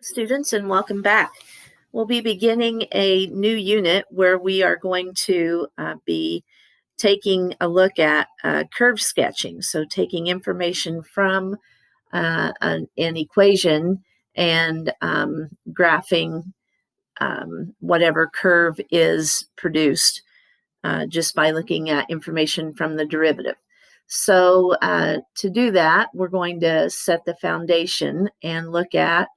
Students, and welcome back. We'll be beginning a new unit where we are going to be taking a look at curve sketching. So taking information from an equation and graphing whatever curve is produced just by looking at information from the derivative. So to do that, we're going to set the foundation and look at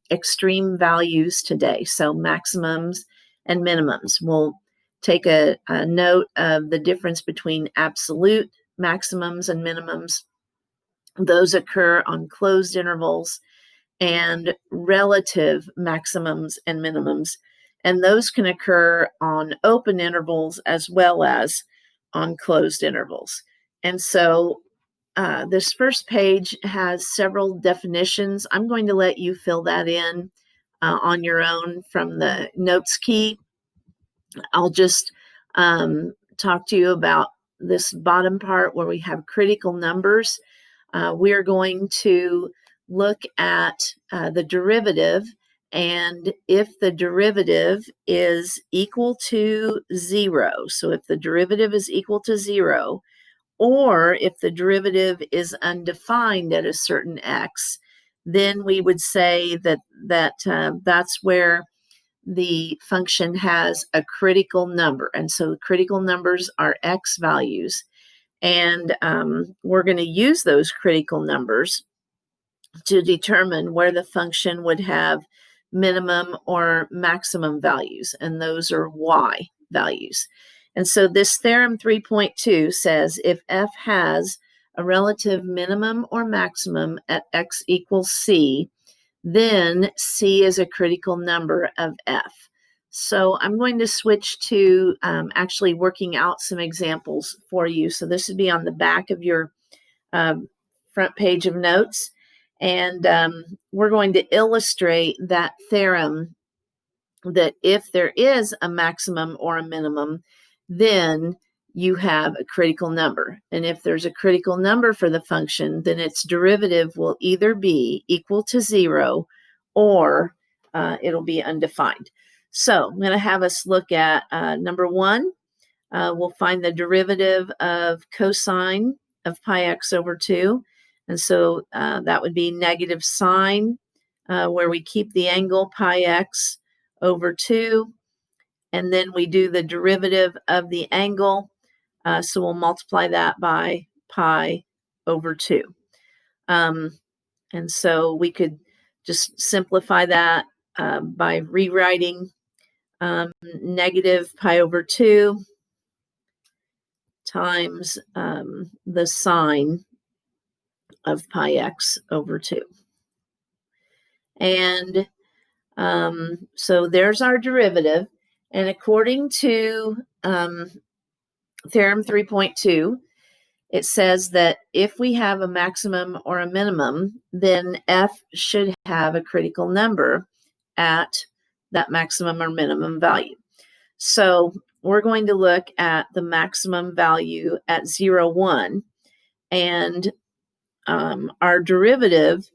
extreme values today, so maximums and minimums. We'll take a note of the difference between absolute maximums and minimums. Those occur on closed intervals, and relative maximums and minimums. And those can occur on open intervals as well as on closed intervals. And so this first page has several definitions. I'm going to let you fill that in on your own from the notes key. I'll just talk to you about this bottom part where we have critical numbers. We're going to look at the derivative, and if the derivative is equal to 0, so if the derivative is equal to 0, or if the derivative is undefined at a certain x, then we would say that that's where the function has a critical number. And so the critical numbers are x values. And we're going to use those critical numbers to determine where the function would have minimum or maximum values, and those are y values. And so this theorem 3.2 says if f has a relative minimum or maximum at x equals c, then c is a critical number of f. So I'm going to switch to actually working out some examples for you. So this would be on the back of your front page of notes. And we're going to illustrate that theorem that if there is a maximum or a minimum, then you have a critical number. And if there's a critical number for the function, then its derivative will either be equal to 0 or it'll be undefined. So I'm going to have us look at number 1. We'll find the derivative of cosine of pi x over 2. And so that would be negative sine, where we keep the angle pi x over 2. And then we do the derivative of the angle. So we'll multiply that by pi over 2. And so we could just simplify that by rewriting negative pi over 2 times the sine of pi x over 2. And so there's our derivative. And according to theorem 3.2, it says that if we have a maximum or a minimum, then f should have a critical number at that maximum or minimum value. So we're going to look at the maximum value at 0, 1, and our derivative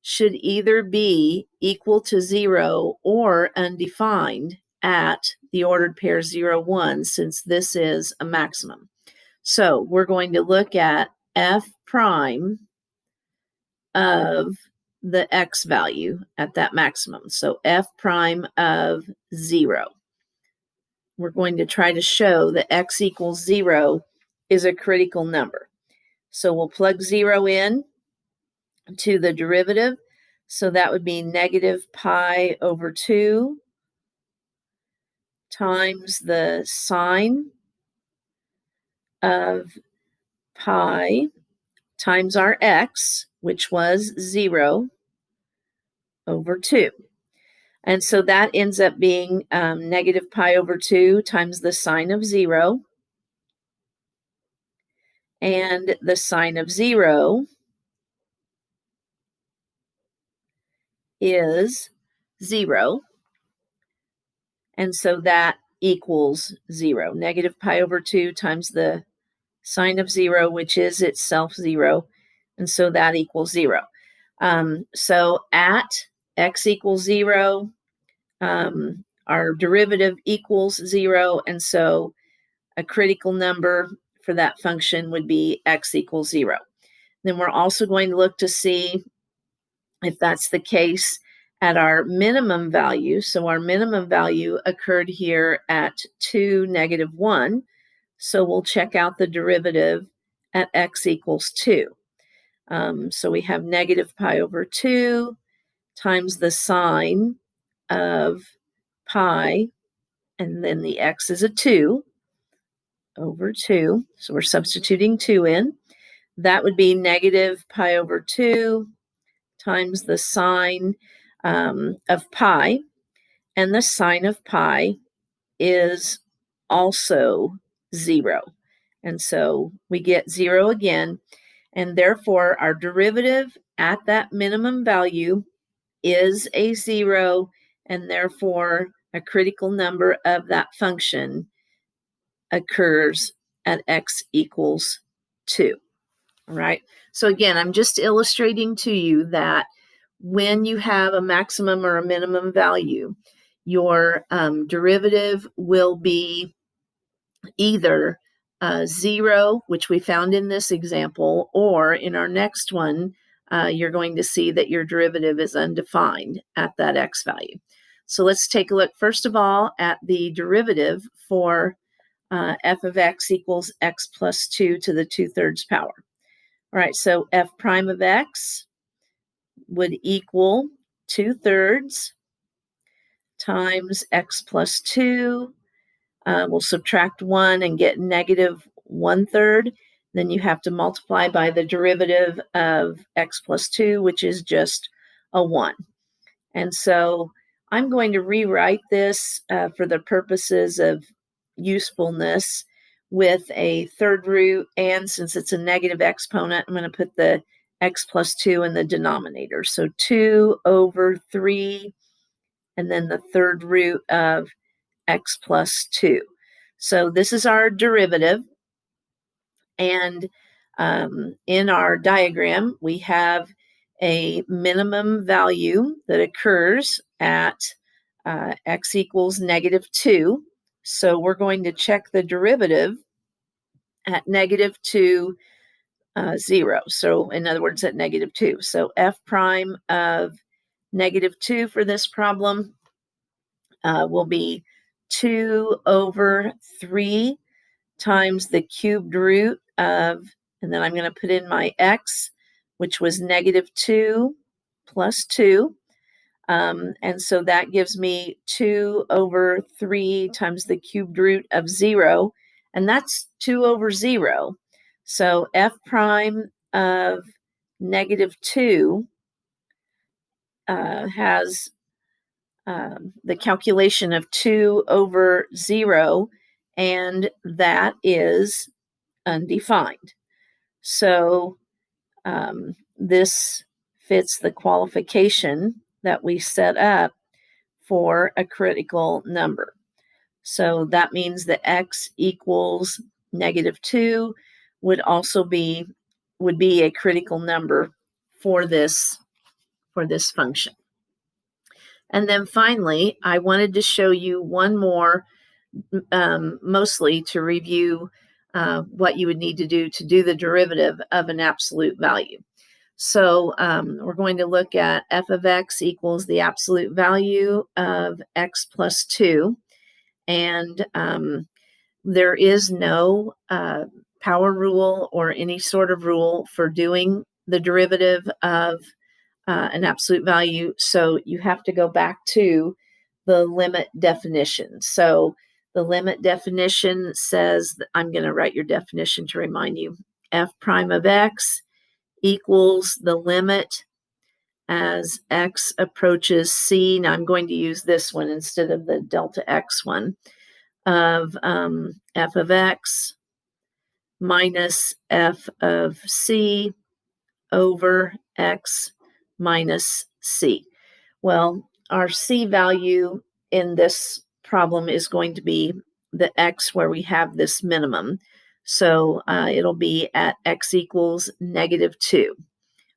should either be equal to 0 or undefined at the ordered pair 0, 1, since this is a maximum. So we're going to look at f prime of the x value at that maximum. So f prime of 0. We're going to try to show that x equals 0 is a critical number. So we'll plug 0 in to the derivative. So that would be negative pi over 2 times the sine of pi times our x, which was 0, over 2. And so that ends up being negative pi over 2 times the sine of 0. And the sine of 0 is 0. And so that equals 0. Negative pi over 2 times the sine of 0, which is itself 0. And so that equals 0. So at x equals 0, our derivative equals 0, and so a critical number for that function would be x equals 0. Then we're also going to look to see if that's the case at our minimum value. So our minimum value occurred here at 2, negative 1. So we'll check out the derivative at x equals 2. So we have negative pi over 2 times the sine of pi, and then the x is a 2 over 2. So we're substituting 2 in. That would be negative pi over 2 times the sine of pi. And the sine of pi is also 0. And so we get 0 again. And therefore, our derivative at that minimum value is a 0. And therefore, a critical number of that function occurs at x equals 2. All right. So again, I'm just illustrating to you that when you have a maximum or a minimum value, your derivative will be either 0, which we found in this example, or in our next one, you're going to see that your derivative is undefined at that x value. So let's take a look, first of all, at the derivative for f of x equals x plus 2 to the 2/3 power. All right, so f prime of x would equal 2/3 times x plus 2. We'll subtract 1 and get negative 1/3. Then you have to multiply by the derivative of x plus 2, which is just a 1. And so I'm going to rewrite this for the purposes of usefulness with a third root, and since it's a negative exponent, I'm going to put the x plus 2 in the denominator. So 2 over 3, and then the third root of x plus 2. So this is our derivative. And in our diagram, we have a minimum value that occurs at x equals negative 2. So we're going to check the derivative at negative 2, 0. So in other words, at negative 2. So f prime of negative 2 for this problem will be 2 over 3 times the cubed root of, and then I'm going to put in my x, which was negative 2 plus 2. And so that gives me 2 over 3 times the cubed root of 0, and that's 2 over 0. So f prime of negative 2 has the calculation of 2 over 0, and that is undefined. So this fits the qualification that we set up for a critical number. So that means that x equals negative 2 would be a critical number for this function. And then finally, I wanted to show you one more, mostly to review what you would need to do the derivative of an absolute value. So we're going to look at f of x equals the absolute value of x plus 2. And there is no power rule or any sort of rule for doing the derivative of an absolute value. So you have to go back to the limit definition. So the limit definition says, I'm going to write your definition to remind you, f prime of x equals the limit as x approaches c. Now I'm going to use this one instead of the delta x one, of f of x minus f of c over x minus c. Well, our c value in this problem is going to be the x where we have this minimum. So it'll be at x equals negative 2.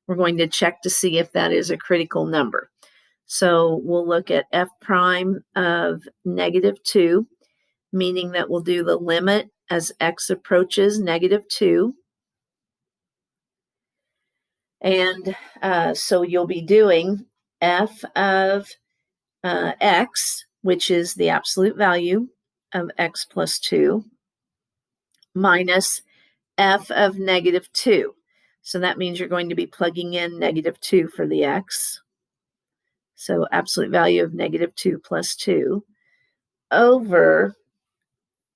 We're going to check to see if that is a critical number. So we'll look at f prime of -2, meaning that we'll do the limit as x approaches -2. And so you'll be doing f of x, which is the absolute value of x plus 2, minus f of -2. So that means you're going to be plugging in -2 for the x. So absolute value of -2 plus 2 over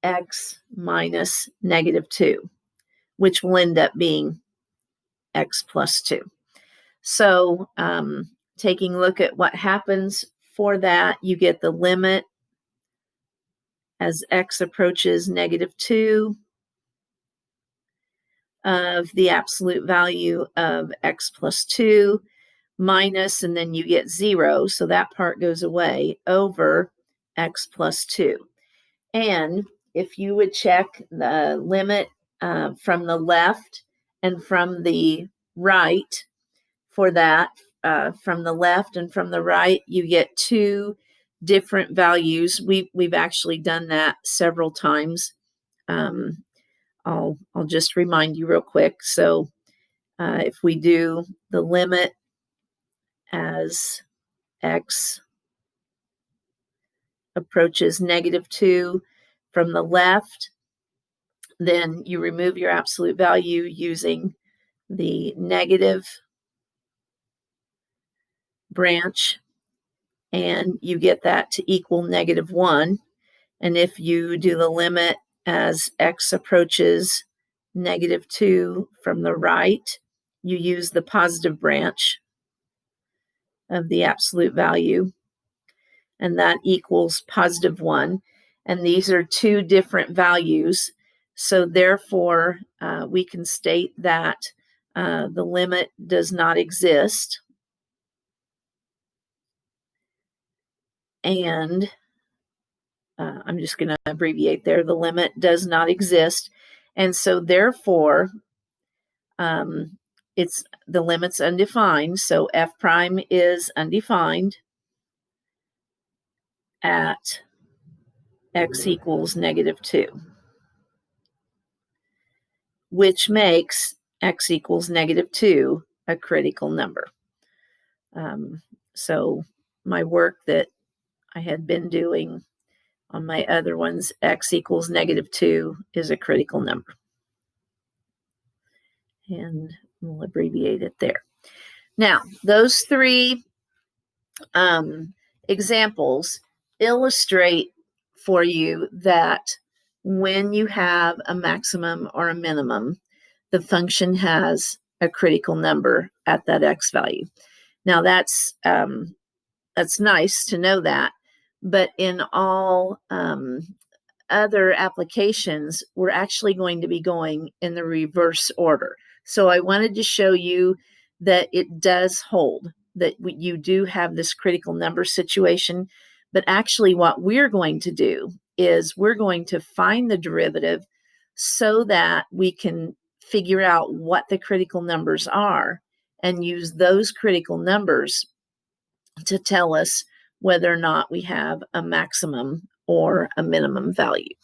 x minus -2, which will end up being x plus 2. So taking a look at what happens for that, you get the limit as x approaches -2 of the absolute value of x plus 2 minus, and then you get 0, so that part goes away, over x plus 2. And if you would check the limit from the left and from the right for that, from the left and from the right, you get two different values. We've actually done that several times. I'll just remind you real quick. So if we do the limit as x approaches -2 from the left, then you remove your absolute value using the negative branch, and you get that to equal -1. And if you do the limit as x approaches -2 from the right, you use the positive branch of the absolute value, and that equals +1. And these are two different values. So therefore, we can state that the limit does not exist. And I'm just going to abbreviate there. The limit does not exist. And so therefore, it's the limit's undefined. So f prime is undefined at x equals -2, which makes x equals -2 a critical number. So my work that I had been doing on my other ones, x equals -2 is a critical number. And we'll abbreviate it there. Now, those three examples illustrate for you that when you have a maximum or a minimum, the function has a critical number at that x value. Now, that's nice to know that, but in all other applications, we're actually going to be going in the reverse order. So I wanted to show you that it does hold, that you do have this critical number situation, but actually what we're going to do is we're going to find the derivative so that we can figure out what the critical numbers are and use those critical numbers to tell us whether or not we have a maximum or a minimum value.